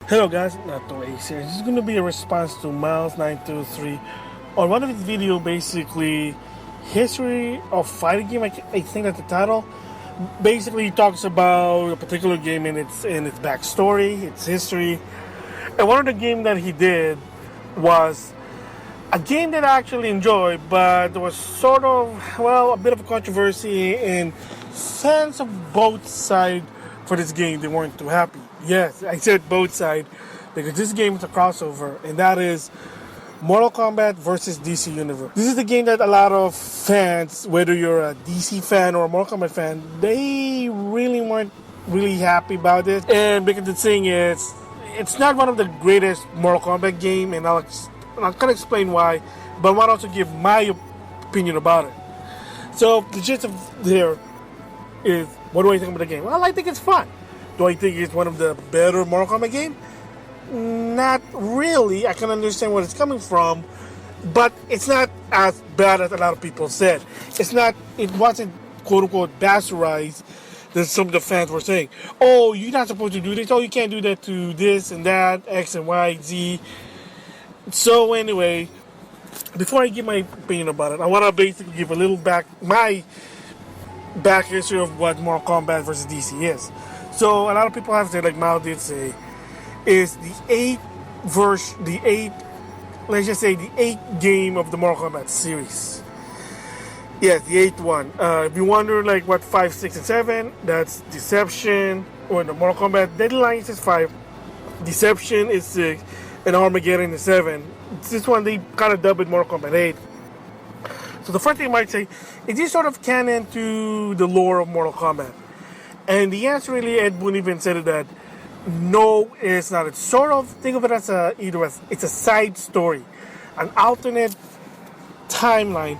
Hello guys, NautoAis here. This is going to be a response to Miles923 on one of his video, basically history of fighting game. I think that's the title. Basically, he talks about a particular game and its backstory, its history. And one of the game that he did was a game that I actually enjoyed, but there was sort of a bit of a controversy, and fans of both sides for this game, they weren't too happy. Yes, I said both sides because this game is a crossover, and that is Mortal Kombat versus DC Universe. This is the game that a lot of fans, whether you're a DC fan or a Mortal Kombat fan, they really weren't really happy about this. And because the thing is, it's not one of the greatest Mortal Kombat game, and I'll kind of explain why, but I want to also give my opinion about it. So the gist of here is, what do I think about the game? Well, I think it's fun. Do I think it's one of the better Mortal Kombat game? Not really. I can understand where it's coming from, but it's not as bad as a lot of people said. It wasn't quote unquote bastardized that some of the fans were saying. Oh, you're not supposed to do this. Oh, you can't do that to this and that, X and Y, Z. So anyway, before I give my opinion about it, I want to basically give a little my back history of what Mortal Kombat versus DC is. So a lot of people have said, like Mal did say, is the let's just say the eighth game of the Mortal Kombat series. Yeah, the eighth one. If you wonder like what 5, 6, and 7, that's Deception, or the Mortal Kombat Deadline is 5, Deception is 6, and Armageddon is 7. This one they kind of dubbed it Mortal Kombat 8. So the first thing I might say, is this sort of canon to the lore of Mortal Kombat? And the answer really, Ed Boon even said it that no, it's not. It's sort of, think of it as it's a side story, an alternate timeline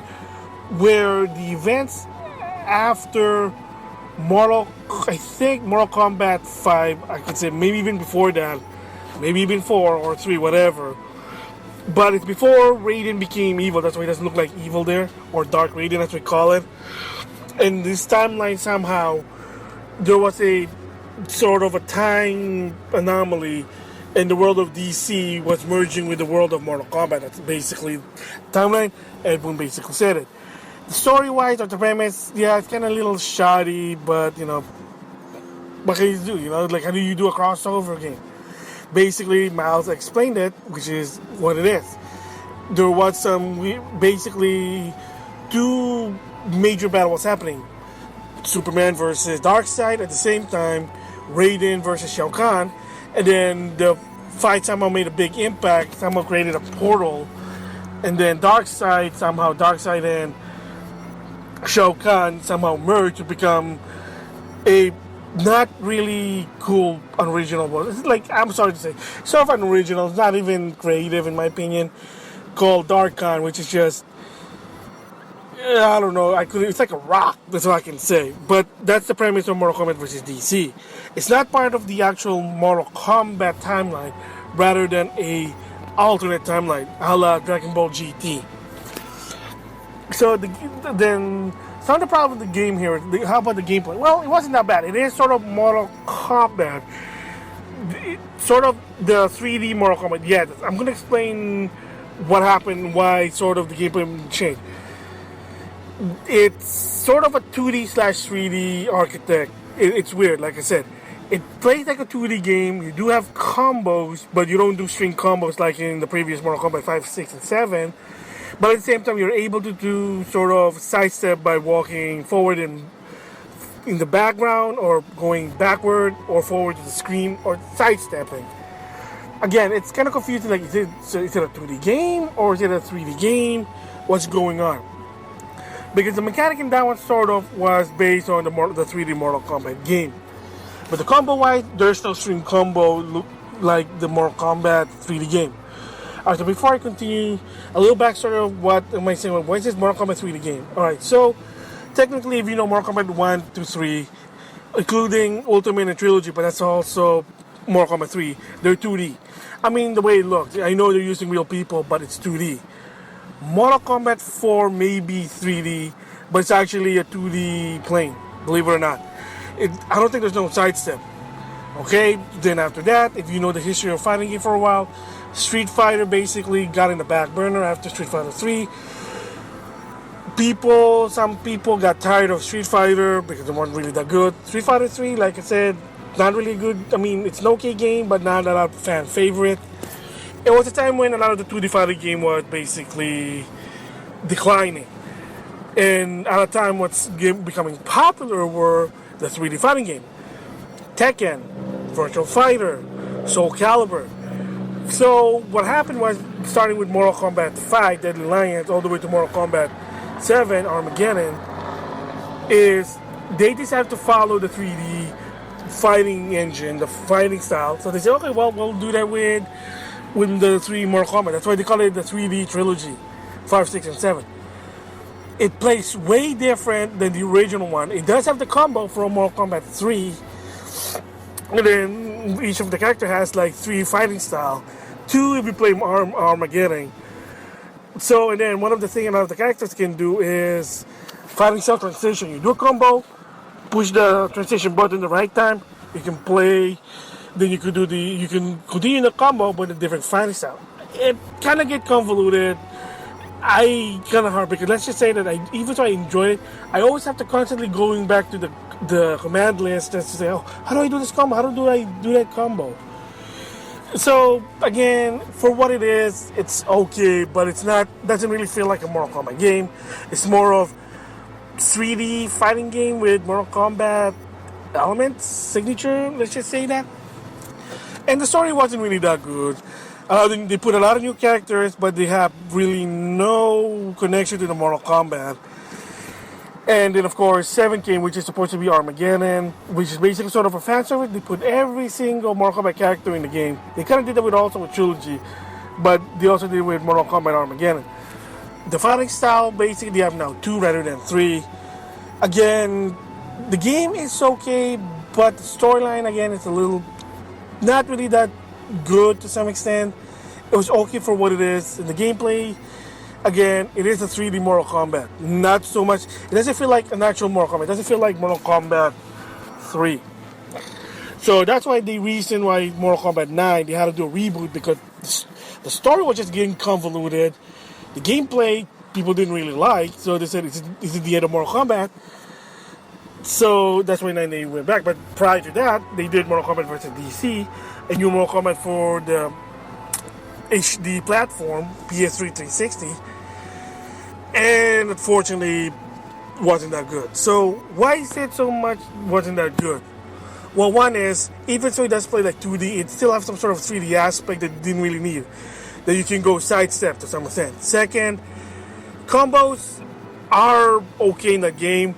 where the events after Mortal Kombat 5, I could say maybe even before that, maybe even 4 or 3, whatever. But it's before Raiden became evil. That's why he doesn't look like evil there, or Dark Raiden as we call it. And this timeline somehow, there was a sort of a time anomaly, and the world of DC was merging with the world of Mortal Kombat. That's basically the timeline. Ed Boon basically said it. Story-wise, or the premise, yeah, it's kind of a little shoddy, but, what can you do? Like, how do you do a crossover game? Basically, Miles explained it, which is what it is. There was basically two major battles happening. Superman versus Darkseid, at the same time Raiden versus Shao Kahn, and then the fight somehow made a big impact, somehow created a portal, and then Darkseid and Shao Kahn somehow merged to become a not really cool unoriginal world. It's like, I'm sorry to say, sort of unoriginal, not even creative in my opinion, called Dark Khan, which is just, I don't know, it's like a rock, that's all I can say. But that's the premise of Mortal Kombat versus DC. It's not part of the actual Mortal Kombat timeline, rather than a alternate timeline, a la Dragon Ball GT. So then, some of the problem with the game here, how about the gameplay? Well, it wasn't that bad. It is sort of Mortal Kombat. Sort of the 3D Mortal Kombat. Yeah, I'm going to explain what happened, why sort of the gameplay changed. It's sort of a 2D/3D architect. It's weird, like I said. It plays like a 2D game. You do have combos, but you don't do string combos like in the previous Mortal Kombat 5, 6, and 7. But at the same time, you're able to do sort of sidestep by walking forward in the background, or going backward or forward to the screen, or sidestepping. Again, it's kind of confusing. Like, is it a 2D game or is it a 3D game? What's going on? Because the mechanic in that one sort of was based on the 3D Mortal Kombat game. But the combo-wise, there's no string combo like the Mortal Kombat 3D game. Alright, so before I continue, a little backstory of what am I saying? Why is this Mortal Kombat 3D game? Alright, so technically, if you know Mortal Kombat 1 to 3, including Ultimate and Trilogy, but that's also Mortal Kombat 3, they're 2D. I mean, the way it looks, I know they're using real people, but it's 2D. Mortal Kombat 4 may be 3D, but it's actually a 2D plane, believe it or not. I don't think there's no sidestep. Okay, then after that, if you know the history of fighting game for a while, Street Fighter basically got in the back burner after Street Fighter 3. Some people got tired of Street Fighter because they weren't really that good. Street Fighter 3, like I said, not really good. I mean, it's an okay game, but not a lot of fan favorite. It was a time when a lot of the 2D fighting game was basically declining. And at a time what's becoming popular were the 3D fighting game. Tekken, Virtual Fighter, Soul Calibur. So what happened was, starting with Mortal Kombat 5, Deadly Alliance, all the way to Mortal Kombat 7, Armageddon, is they decided to follow the 3D fighting engine, the fighting style. So they said, okay, well, we'll do that with the 3 Mortal Kombat. That's why they call it the 3D trilogy, 5, 6, and 7. It plays way different than the original one. It does have the combo from Mortal Kombat 3. And then each of the character has like 3 fighting style. 2 if you play Armageddon. So, and then one of the things a lot of the characters can do is fighting style transition. You do a combo, push the transition button the right time, you can play, then you can continue the combo but a different fighting style. It kind of get convoluted. I kind of hard because let's just say that even though I enjoy it, I always have to constantly going back to the command list just to say, oh, how do I do this combo? How do I do that combo? So again, for what it is, it's okay, but doesn't really feel like a Mortal Kombat game. It's more of 3D fighting game with Mortal Kombat elements, signature, let's just say that. And the story wasn't really that good. They put a lot of new characters, but they have really no connection to the Mortal Kombat. And then, of course, 7 came, which is supposed to be Armageddon, which is basically sort of a fan service. They put every single Mortal Kombat character in the game. They kind of did that with Trilogy, but they also did it with Mortal Kombat Armageddon. The fighting style, basically, they have now 2 rather than 3. Again, the game is okay, but the storyline, again, is a little not really that good to some extent. It was okay for what it is. And the gameplay, again, it is a 3D Mortal Kombat. Not so much. It doesn't feel like an actual Mortal Kombat. It doesn't feel like Mortal Kombat 3. So that's why the reason why Mortal Kombat 9, they had to do a reboot, because the story was just getting convoluted. The gameplay, people didn't really like. So they said, is it the end of Mortal Kombat? So that's why 9 they went back. But prior to that, they did Mortal Kombat vs. DC, a new Mortal Kombat for the HD platform, PS3 360, and unfortunately wasn't that good. So why is it so much wasn't that good? Well, one is, even so it does play like 2D, it still has some sort of 3D aspect that it didn't really need, that you can go sidestep to some extent. Second, combos are okay in that game,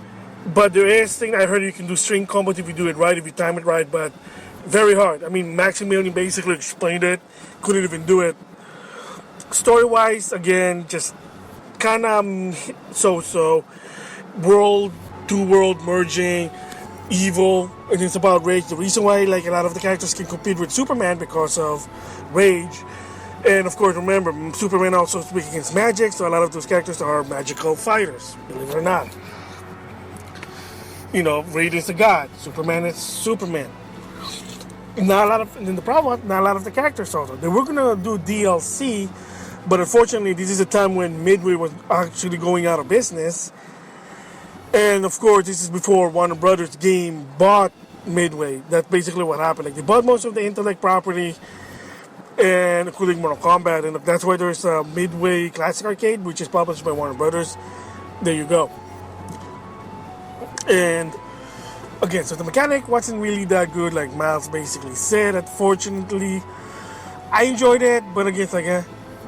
but there is thing I heard you can do string combos if you do it right, if you time it right, but very hard. I mean, Maximilian basically explained it, couldn't even do it. Story-wise, again, just kind of so-so. Two-world merging, evil, and it's about rage. The reason why, like, a lot of the characters can compete with Superman because of rage. And, of course, remember, Superman also speaks against magic, so a lot of those characters are magical fighters, believe it or not. You know, Rage is a god, Superman is Superman. Not a lot of the characters also. They were gonna do DLC, but unfortunately, this is a time when Midway was actually going out of business. And of course, this is before Warner Brothers game bought Midway. That's basically what happened. Like, they bought most of the Intellect property, and including Mortal Kombat, and that's why there's a Midway Classic Arcade, which is published by Warner Brothers. There you go. And again, so the mechanic wasn't really that good, like Miles basically said. Unfortunately, I enjoyed it, but again, it's like,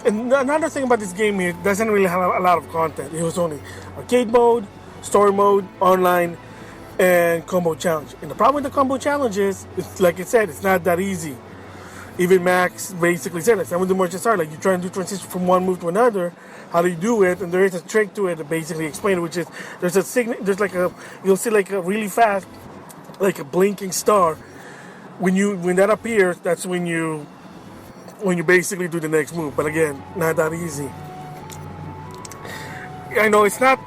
And another thing about this game, it doesn't really have a lot of content. It was only arcade mode, story mode, online, and combo challenge. And the problem with the combo challenge is, it's, like I said, it's not that easy. Even Max basically said it. Some of the merchants are like, you're trying to transition from one move to another. How do you do it? And there is a trick to it that basically explains it, which is you'll see like a really fast, like a blinking star. When that appears, that's when you basically do the next move. But again, not that easy. I know it's not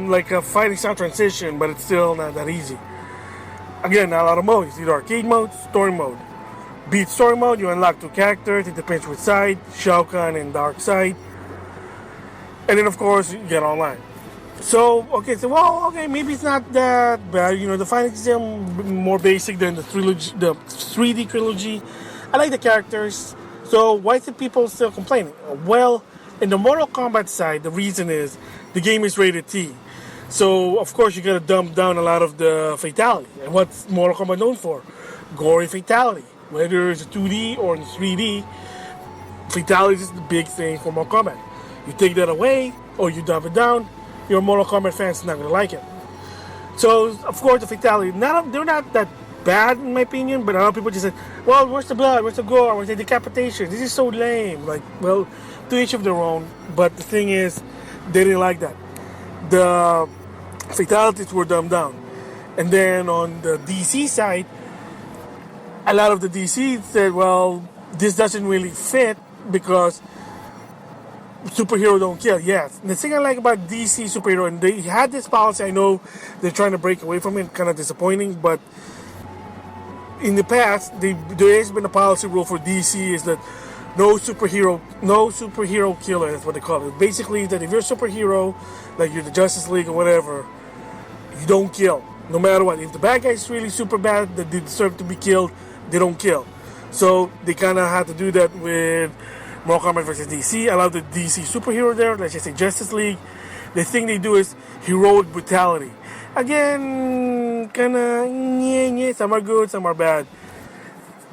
like a fighting style transition, but it's still not that easy. Again, not a lot of modes. It's either arcade mode, story mode. Beat story mode, you unlock 2 characters. It depends which side, Shao Kahn and Dark Side. And then, of course, you get online. So, okay, maybe it's not that bad. The fighting's more basic than the 3D trilogy. I like the characters. So, why is the people still complaining? Well, in the Mortal Kombat side, the reason is the game is rated T. So, of course, you gotta dump down a lot of the fatality. And what's Mortal Kombat known for? Gory fatality. Whether it's a 2D or in 3D, fatality is the big thing for Mortal Kombat. You take that away, or you dump it down, your Mortal Kombat fans not gonna like it. So, of course, the fatality, they're not that bad in my opinion, but a lot of people just say, well, where's the blood, where's the gore, where's the decapitation, this is so lame. Like, well, to each of their own, but the thing is, they didn't like that. The fatalities were dumbed down. And then on the DC side, a lot of the DC said, well, this doesn't really fit because superhero don't kill. Yes. And the thing I like about DC superhero, and they had this policy, I know they're trying to break away from it, kind of disappointing, but in the past, there has been a policy rule for DC is that no superhero killer, that's what they call it. Basically, that if you're a superhero, like you're the Justice League or whatever, you don't kill, no matter what. If the bad guy is really super bad, that they deserve to be killed, they don't kill. So they kind of had to do that with Mortal Kombat versus DC. I love the DC superhero there, let's just say Justice League. The thing they do is heroic brutality. Again, kind of, some are good, some are bad.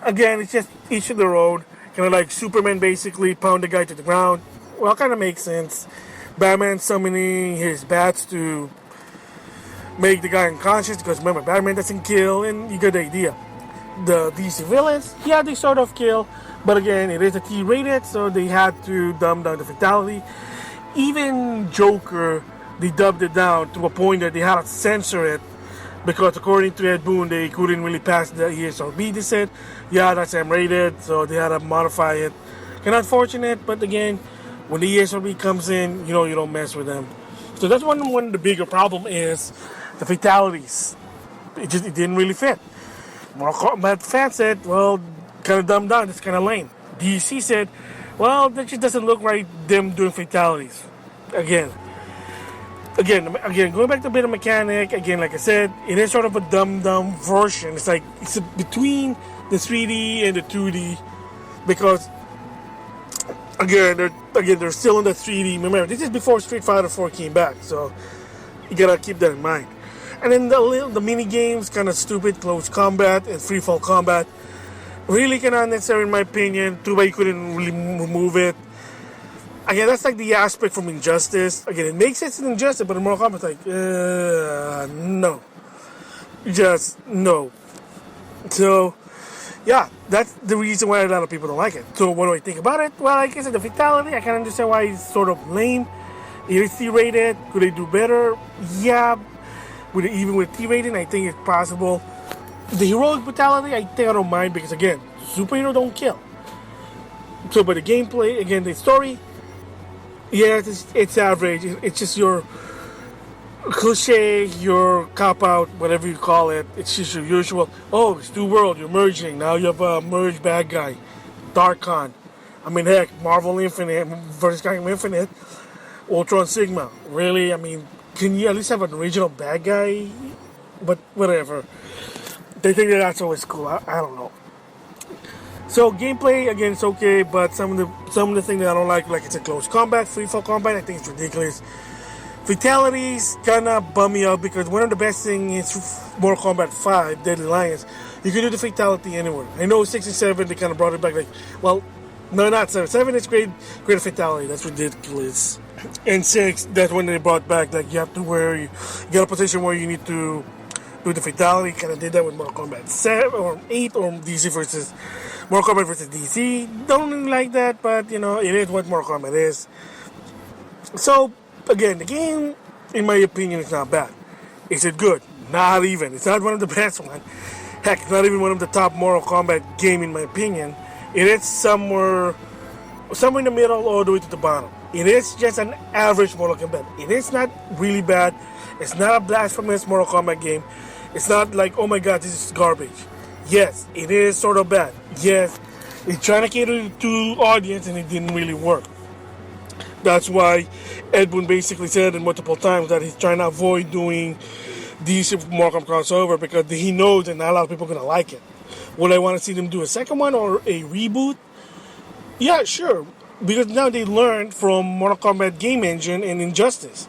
Again, it's just each of their own. Kind of like Superman basically pound the guy to the ground. Well, kind of makes sense. Batman summoning his bats to make the guy unconscious because remember, Batman doesn't kill, and you get the idea. The DC villains, yeah, they sort of kill, but again, it is a T-rated, so they had to dumb down the fatality. Even Joker, they dubbed it down to a point that they had to censor it because according to Ed Boon, they couldn't really pass the ESRB. They said, yeah, that's M-rated, so they had to modify it. Kind of unfortunate, but again, when the ESRB comes in, you don't mess with them. So that's one of the bigger problem is the fatalities. It didn't really fit. Mortal Kombat fans said, well, kind of dumbed down, it's kind of lame. DC said, well, that just doesn't look right, them doing fatalities. Again, going back to a bit of mechanic, again, like I said, it is sort of a dumbed down version. It's like, it's between the 3D and the 2D, because, they're still in the 3D. Remember, this is before Street Fighter 4 came back, so you gotta keep that in mind. And then the mini games, kind of stupid, close combat and free fall combat. Really kind of unnecessary in my opinion. Too bad you couldn't really remove it. Again, that's like the aspect from Injustice. Again, it makes sense in Injustice, but in Mortal Kombat, like, no. Just, no. So, yeah, that's the reason why a lot of people don't like it. So, what do I think about it? Well, like I said, the fatality, I can understand why it's sort of lame. It is T-rated. Could they do better? Yeah. Even with T-rating, I think it's possible. The heroic brutality, I think I don't mind because, again, superhero don't kill. So, but the gameplay, again, the story, yeah, it's average. It's just your cliche, your cop-out, whatever you call it. It's just your usual, oh, it's two world, you're merging. Now you have a merged bad guy, Darkon. I mean, heck, Marvel Infinite versus Infinite, Ultron Sigma. Really? I mean, can you at least have an original bad guy? But whatever. They think that's always cool. I don't know. So gameplay again, it's okay, but some of the things that I don't like it's a close combat, free fall combat. I think it's ridiculous. Fatalities kind of bum me out because one of the best things is Mortal Kombat 5, Deadly Alliance. You can do the fatality anywhere. I know 6 and 7 they kind of brought it back. Like, well, no, not 7. 7 is great fatality. That's ridiculous. And 6, that's when they brought back like you have to you get a position where you need to do the fatality. Kind of did that with Mortal Kombat 7 or 8 or DC versus Mortal Kombat versus DC. Don't really like that, but it is what Mortal Kombat is. So again, the game, in my opinion, is not bad. Is it good? Not even. It's not one of the best ones. Heck, it's not even one of the top Mortal Kombat game in my opinion. It is somewhere in the middle all the way to the bottom. It is just an average Mortal Kombat. It is not really bad. It's not a blasphemous Mortal Kombat game. It's not like, oh my god, this is garbage. Yes, it is sort of bad. Yes, it's trying to cater to audience and it didn't really work. That's why Ed Boon basically said it multiple times that he's trying to avoid doing DC Mortal Kombat crossover because he knows that not a lot of people are going to like it. Would I want to see them do a second one or a reboot? Yeah, sure. Because now they learned from Mortal Kombat game engine and Injustice.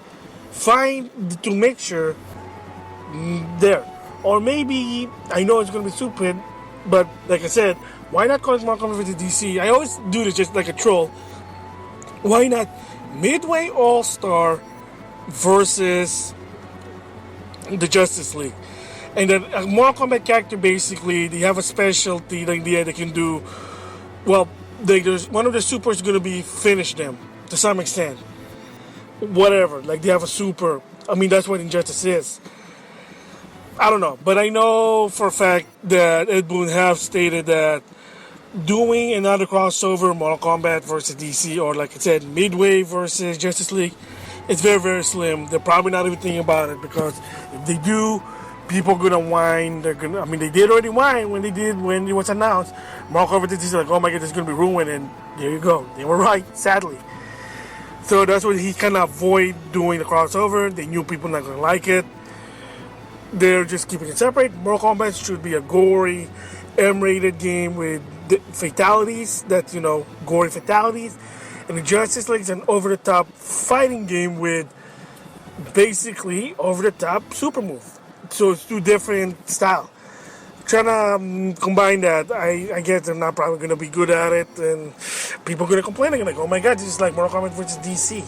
Find to make sure there. Or maybe, I know it's going to be stupid, but like I said, why not call it Mortal Kombat vs. DC? I always do this just like a troll. Why not Midway All-Star versus the Justice League? And then a Mortal Kombat character, basically, they have a specialty, the idea they can do, well, there's one of the supers going to be finish them to some extent. Whatever, like they have a super. I mean, that's what Injustice is. I don't know, but I know for a fact that Ed Boon have stated that doing another crossover, Mortal Kombat versus DC, or like I said, Midway versus Justice League, it's very, very slim. They're probably not even thinking about it because if they do, people are gonna whine. They're gonna. I mean, they did already whine when it was announced. Mortal Kombat DC, like, oh my god, this is gonna be ruined, and there you go. They were right, sadly. So that's what he kind of avoid doing the crossover. They knew people not gonna like it. They're just keeping it separate. Mortal Kombat should be a gory, M-rated game with fatalities. That's, gory fatalities. And the Justice League is an over-the-top fighting game with basically over-the-top super move. So it's two different styles. Trying to combine that, I guess I'm not probably going to be good at it, and people are going to complain. They're like, oh my god, this is like Mortal Kombat versus DC.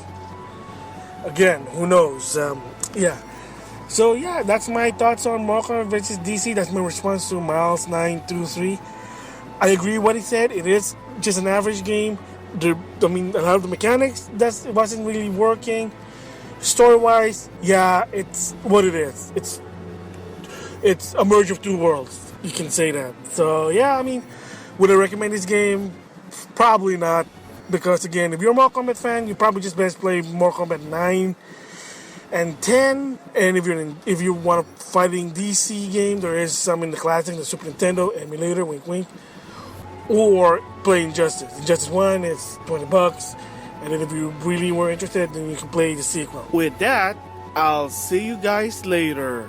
Again, who knows? Yeah. So yeah, that's my thoughts on Mortal Kombat versus DC. That's my response to Miles923. I agree with what he said. It is just an average game. A lot of the mechanics it wasn't really working. Story-wise, yeah, it's what it is. It's a merge of two worlds. You can say that. So yeah, would I recommend this game? Probably not, because again, if you're a Mortal Kombat fan, you probably just best play Mortal Kombat 9 and 10. And if you want a fighting DC game, there is some in the classic, the Super Nintendo emulator, wink wink, or play Injustice. Injustice 1 is $20, and then if you really were interested, then you can play the sequel. With that, I'll see you guys later.